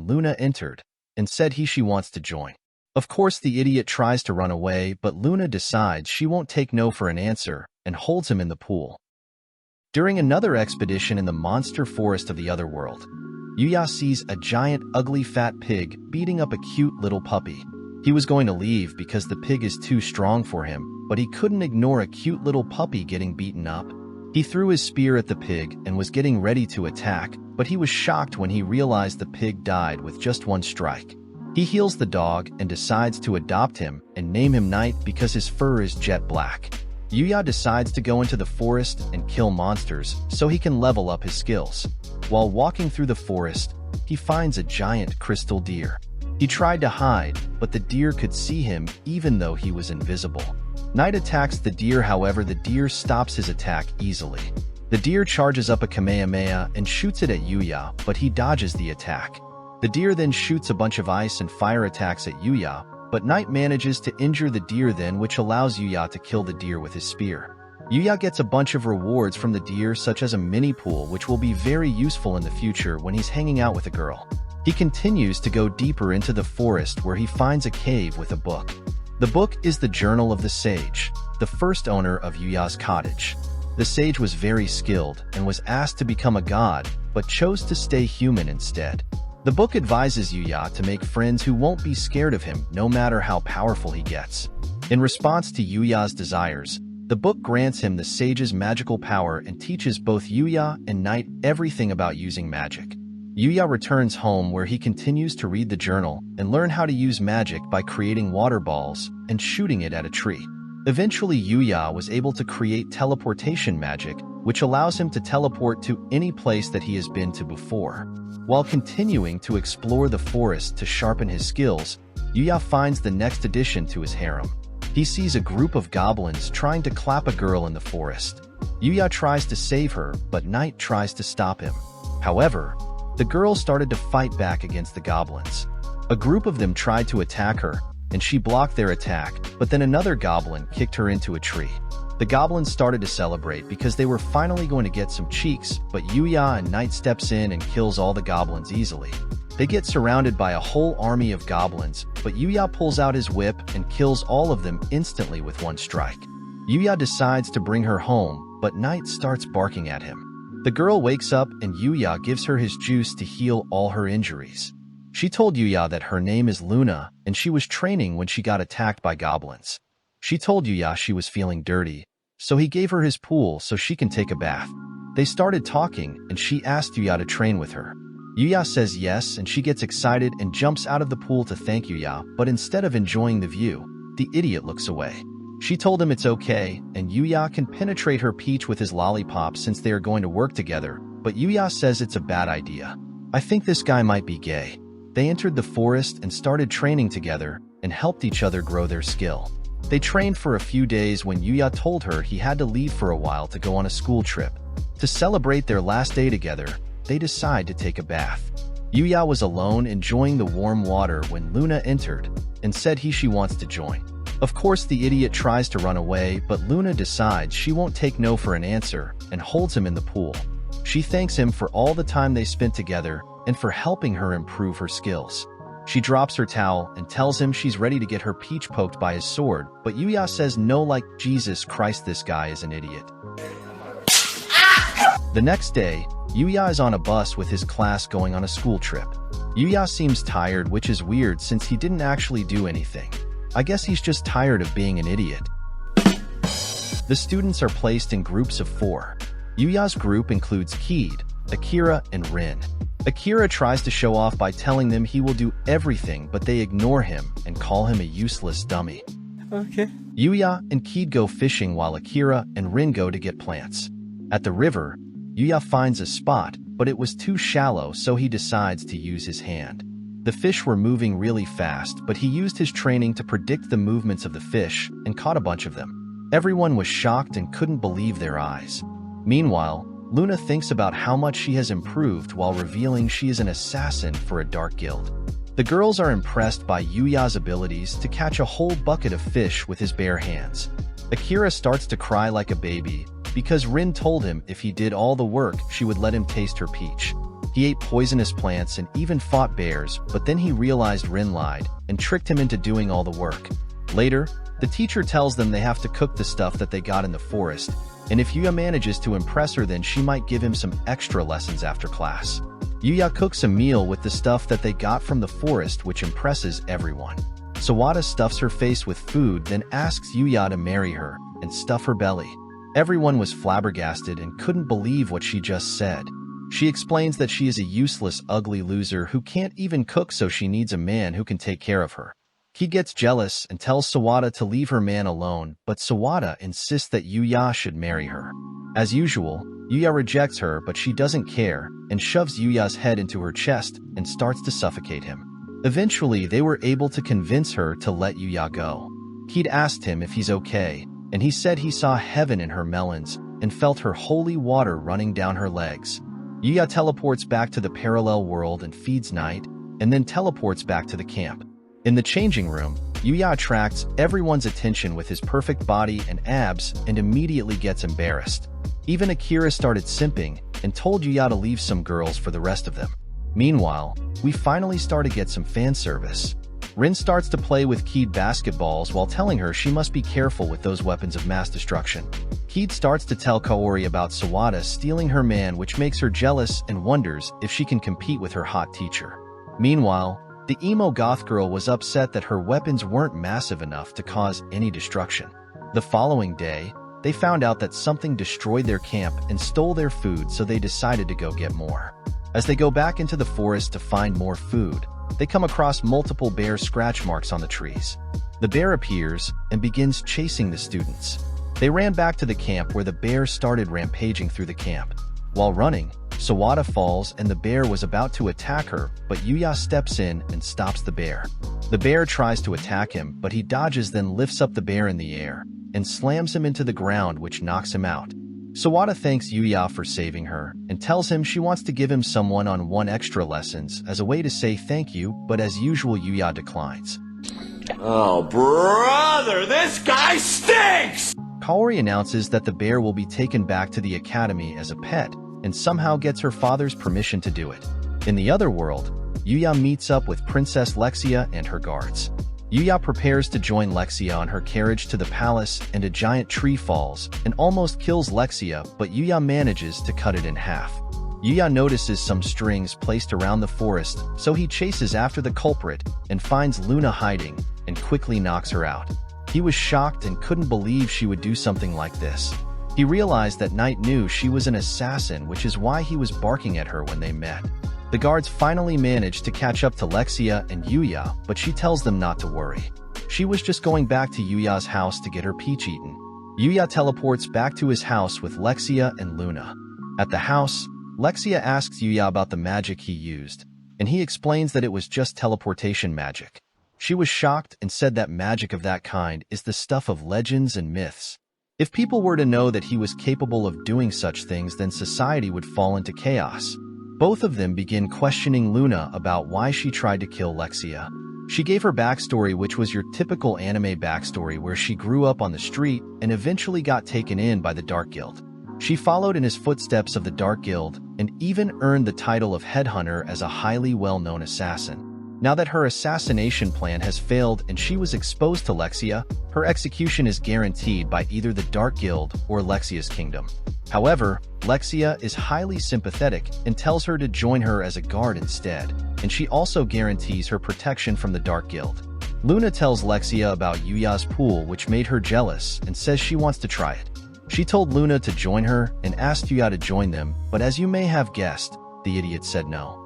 when Luna entered and said she wants to join. Of course, the idiot tries to run away, but Luna decides she won't take no for an answer and holds him in the pool. During another expedition in the monster forest of the other world, Yuya sees a giant, ugly, fat pig beating up a cute little puppy. He was going to leave because the pig is too strong for him, but he couldn't ignore a cute little puppy getting beaten up. He threw his spear at the pig and was getting ready to attack, but he was shocked when he realized the pig died with just one strike. He heals the dog and decides to adopt him and name him Knight because his fur is jet black. Yuya decides to go into the forest and kill monsters so he can level up his skills. While walking through the forest, he finds a giant crystal deer. He tried to hide, but the deer could see him even though he was invisible. Knight attacks the deer, however the deer stops his attack easily. The deer charges up a Kamehameha and shoots it at Yuya, but he dodges the attack. The deer then shoots a bunch of ice and fire attacks at Yuya, but Knight manages to injure the deer then, which allows Yuya to kill the deer with his spear. Yuya gets a bunch of rewards from the deer, such as a mini pool, which will be very useful in the future when he's hanging out with a girl. He continues to go deeper into the forest where he finds a cave with a book. The book is the Journal of the Sage, the first owner of Yuya's cottage. The sage was very skilled and was asked to become a god, but chose to stay human instead. The book advises Yuya to make friends who won't be scared of him no matter how powerful he gets. In response to Yuya's desires, the book grants him the sage's magical power and teaches both Yuya and Knight everything about using magic. Yuya returns home where he continues to read the journal and learn how to use magic by creating water balls and shooting it at a tree. Eventually, Yuya was able to create teleportation magic, which allows him to teleport to any place that he has been to before. While continuing to explore the forest to sharpen his skills, Yuya finds the next addition to his harem. He sees a group of goblins trying to clap a girl in the forest. Yuya tries to save her, but Knight tries to stop him. However, the girl started to fight back against the goblins. A group of them tried to attack her, and she blocked their attack, but then another goblin kicked her into a tree. The goblins started to celebrate because they were finally going to get some cheeks, but Yuya and Knight steps in and kills all the goblins easily. They get surrounded by a whole army of goblins, but Yuya pulls out his whip and kills all of them instantly with one strike. Yuya decides to bring her home, but Knight starts barking at him. The girl wakes up and Yuya gives her his juice to heal all her injuries. She told Yuya that her name is Luna and she was training when she got attacked by goblins. She told Yuya she was feeling dirty, so he gave her his pool so she can take a bath. They started talking and she asked Yuya to train with her. Yuya says yes and she gets excited and jumps out of the pool to thank Yuya, but instead of enjoying the view, the idiot looks away. She told him it's okay and Yuya can penetrate her peach with his lollipop since they are going to work together, but Yuya says it's a bad idea. I think this guy might be gay. They entered the forest and started training together and helped each other grow their skill. They trained for a few days when Yuya told her he had to leave for a while to go on a school trip. To celebrate their last day together, they decide to take a bath. Yuya was alone enjoying the warm water when Luna entered and said she wants to join. Of course, the idiot tries to run away, but Luna decides she won't take no for an answer and holds him in the pool. She thanks him for all the time they spent together and for helping her improve her skills. She drops her towel and tells him she's ready to get her peach poked by his sword, but Yuya says no, like Jesus Christ, this guy is an idiot. The next day, Yuya is on a bus with his class going on a school trip. Yuya seems tired, which is weird since he didn't actually do anything. I guess he's just tired of being an idiot. The students are placed in groups of 4. Yuya's group includes Keed, Akira, and Rin. Akira tries to show off by telling them he will do everything, but they ignore him and call him a useless dummy. Okay. Yuya and Keed go fishing while Akira and Rin go to get plants. At the river, Yuya finds a spot, but it was too shallow, so he decides to use his hand. The fish were moving really fast, but he used his training to predict the movements of the fish and caught a bunch of them. Everyone was shocked and couldn't believe their eyes. Meanwhile, Luna thinks about how much she has improved while revealing she is an assassin for a dark guild. The girls are impressed by Yuya's abilities to catch a whole bucket of fish with his bare hands. Akira starts to cry like a baby because Rin told him if he did all the work, she would let him taste her peach. He ate poisonous plants and even fought bears, but then he realized Rin lied and tricked him into doing all the work. Later, the teacher tells them they have to cook the stuff that they got in the forest, and if Yuya manages to impress her, then she might give him some extra lessons after class. Yuya cooks a meal with the stuff that they got from the forest, which impresses everyone. Sawada stuffs her face with food, then asks Yuya to marry her and stuff her belly. Everyone was flabbergasted and couldn't believe what she just said. She explains that she is a useless, ugly loser who can't even cook, so she needs a man who can take care of her. He gets jealous and tells Sawada to leave her man alone, but Sawada insists that Yuya should marry her. As usual, Yuya rejects her, but she doesn't care and shoves Yuya's head into her chest and starts to suffocate him. Eventually, they were able to convince her to let Yuya go. He'd asked him if he's okay, and he said he saw heaven in her melons and felt her holy water running down her legs. Yuya teleports back to the parallel world and feeds Night, and then teleports back to the camp. In the changing room, Yuya attracts everyone's attention with his perfect body and abs and immediately gets embarrassed. Even Akira started simping and told Yuya to leave some girls for the rest of them. Meanwhile, we finally start to get some fan service. Rin starts to play with Keed basketballs while telling her she must be careful with those weapons of mass destruction. Keed starts to tell Kaori about Sawada stealing her man, which makes her jealous and wonders if she can compete with her hot teacher. Meanwhile, the emo goth girl was upset that her weapons weren't massive enough to cause any destruction. The following day, they found out that something destroyed their camp and stole their food, so they decided to go get more. As they go back into the forest to find more food, they come across multiple bear scratch marks on the trees. The bear appears and begins chasing the students. They ran back to the camp where the bear started rampaging through the camp. While running, Sawada falls and the bear was about to attack her, but Yuya steps in and stops the bear. The bear tries to attack him, but he dodges, then lifts up the bear in the air and slams him into the ground, which knocks him out. Sawada thanks Yuya for saving her and tells him she wants to give him some one-on-one extra lessons as a way to say thank you, but as usual Yuya declines. Oh, brother, this guy stinks! Kaori announces that the bear will be taken back to the academy as a pet and somehow gets her father's permission to do it. In the other world, Yuya meets up with Princess Lexia and her guards. Yuya prepares to join Lexia on her carriage to the palace, and a giant tree falls and almost kills Lexia, but Yuya manages to cut it in half. Yuya notices some strings placed around the forest, so he chases after the culprit and finds Luna hiding and quickly knocks her out. He was shocked and couldn't believe she would do something like this. He realized that Knight knew she was an assassin, which is why he was barking at her when they met. The guards finally manage to catch up to Lexia and Yuya, but she tells them not to worry. She was just going back to Yuya's house to get her peach eaten. Yuya teleports back to his house with Lexia and Luna. At the house, Lexia asks Yuya about the magic he used, and he explains that it was just teleportation magic. She was shocked and said that magic of that kind is the stuff of legends and myths. If people were to know that he was capable of doing such things, then society would fall into chaos. Both of them begin questioning Luna about why she tried to kill Lexia. She gave her backstory, which was your typical anime backstory where she grew up on the street and eventually got taken in by the Dark Guild. She followed in his footsteps of the Dark Guild and even earned the title of headhunter as a highly well-known assassin. Now that her assassination plan has failed and she was exposed to Lexia, her execution is guaranteed by either the Dark Guild or Lexia's kingdom. However, Lexia is highly sympathetic and tells her to join her as a guard instead, and she also guarantees her protection from the Dark Guild. Luna tells Lexia about Yuya's pool, which made her jealous, and says she wants to try it. She told Luna to join her and asked Yuya to join them, but as you may have guessed, the idiot said no.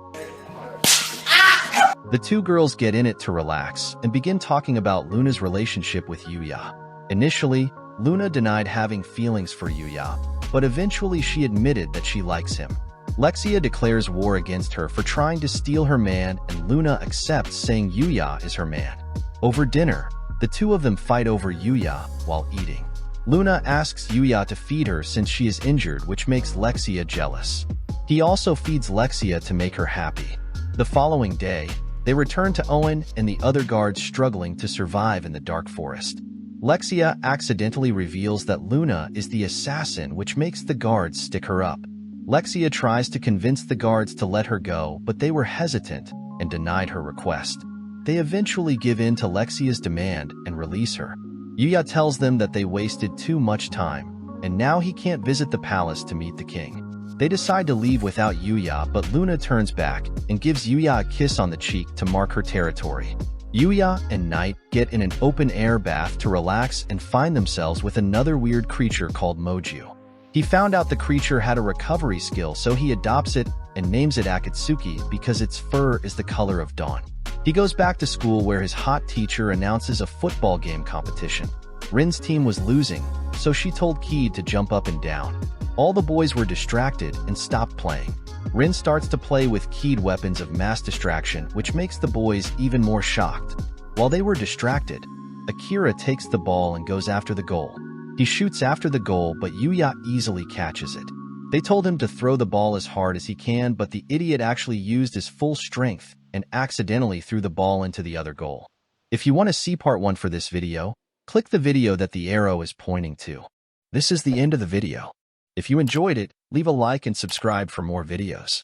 The two girls get in it to relax and begin talking about Luna's relationship with Yuya. Initially, Luna denied having feelings for Yuya, but eventually she admitted that she likes him. Lexia declares war against her for trying to steal her man, and Luna accepts, saying Yuya is her man. Over dinner, the two of them fight over Yuya while eating. Luna asks Yuya to feed her since she is injured, which makes Lexia jealous. He also feeds Lexia to make her happy. The following day, they return to Owen and the other guards struggling to survive in the dark forest. Lexia accidentally reveals that Luna is the assassin, which makes the guards stick her up. Lexia tries to convince the guards to let her go, but they were hesitant and denied her request. They eventually give in to Lexia's demand and release her. Yuya tells them that they wasted too much time, and now he can't visit the palace to meet the king. They decide to leave without Yuya, but Luna turns back and gives Yuya a kiss on the cheek to mark her territory. Yuya and Knight get in an open-air bath to relax and find themselves with another weird creature called Moju. He found out the creature had a recovery skill, so he adopts it and names it Akatsuki because its fur is the color of dawn. He goes back to school where his hot teacher announces a football game competition. Rin's team was losing, so she told Keed to jump up and down. All the boys were distracted and stopped playing. Rin starts to play with keyed weapons of mass distraction, which makes the boys even more shocked. While they were distracted, Akira takes the ball and goes after the goal. He shoots after the goal, but Yuya easily catches it. They told him to throw the ball as hard as he can, but the idiot actually used his full strength and accidentally threw the ball into the other goal. If you want to see part 1 for this video, click the video that the arrow is pointing to. This is the end of the video. If you enjoyed it, leave a like and subscribe for more videos.